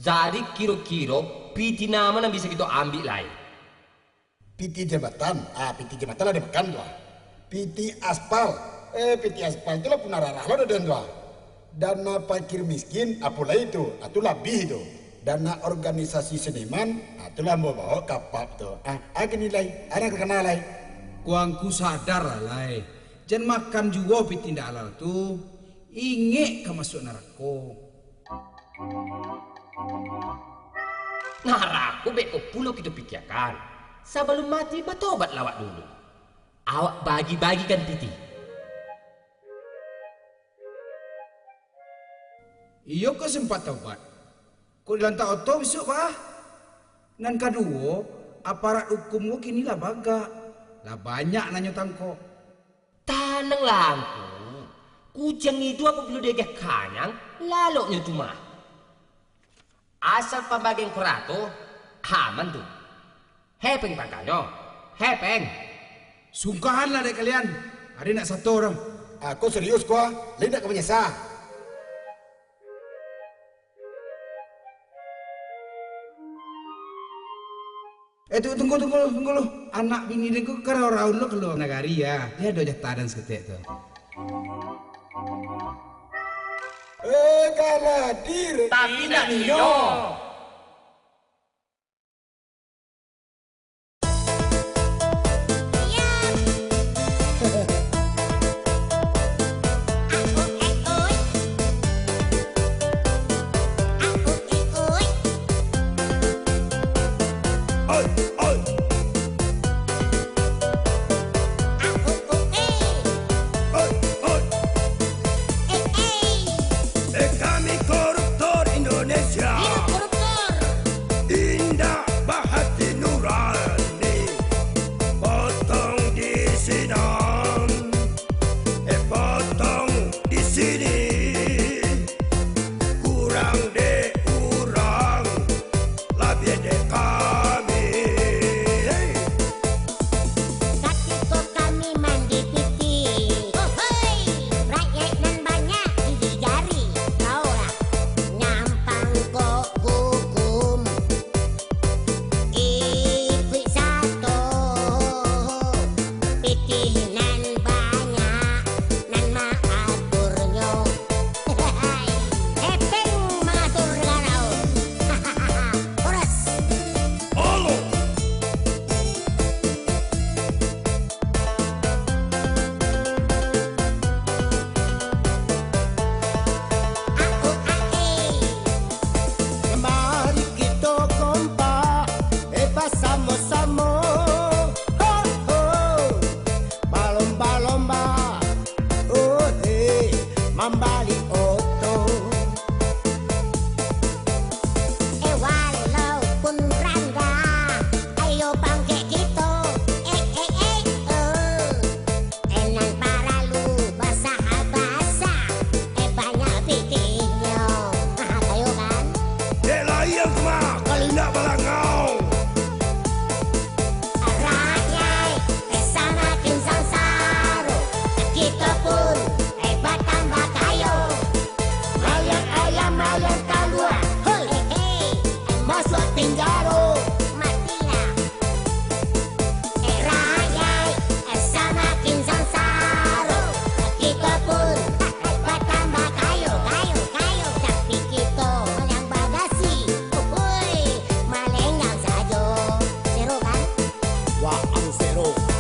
Jadi kira-kira piti nama yang bisa kita ambil lain. Piti jembatan, piti jembatan ada makan tuh. Piti aspal, piti aspal itu lah punararah lo dan tuh. Dana fakir miskin, apalah itu, lebih itu. Dana organisasi seniman, itulah mau bawa kapap tuh. Gini lai, ada kenal lai. Kuangku sadar lah lai. Jangan makan juga piti ndak halal tuh. Inge ke masuk neraka. Neraka beko pulau kita pikirkan. Sebelum mati bertobat lawak dulu. Awak bagi-bagikan piti. Iyo kau sempat taubat. Kau dilantak oto besok bah. Nan kedua, aparat hukum kini lah baga. Lah banyak nanya tangko. Tanang langku. Kucing itu aku perlu dia kanyang, laloknya cuma. Asal pembagian kurato, aman tuh. Hepeng pangkalnya, hepeng. Sungkahan lah deh kalian. Ada nak satu orang. Aku serius kok, lain nak menyesal. Tunggu lo. Anak bini dia kok karau-raun lo keluar nagari ya. Dia ada jataran seketik tuh. Kalah diri. Tapi nak nyo. Kami koruptor Indonesia. Wah, ang zero.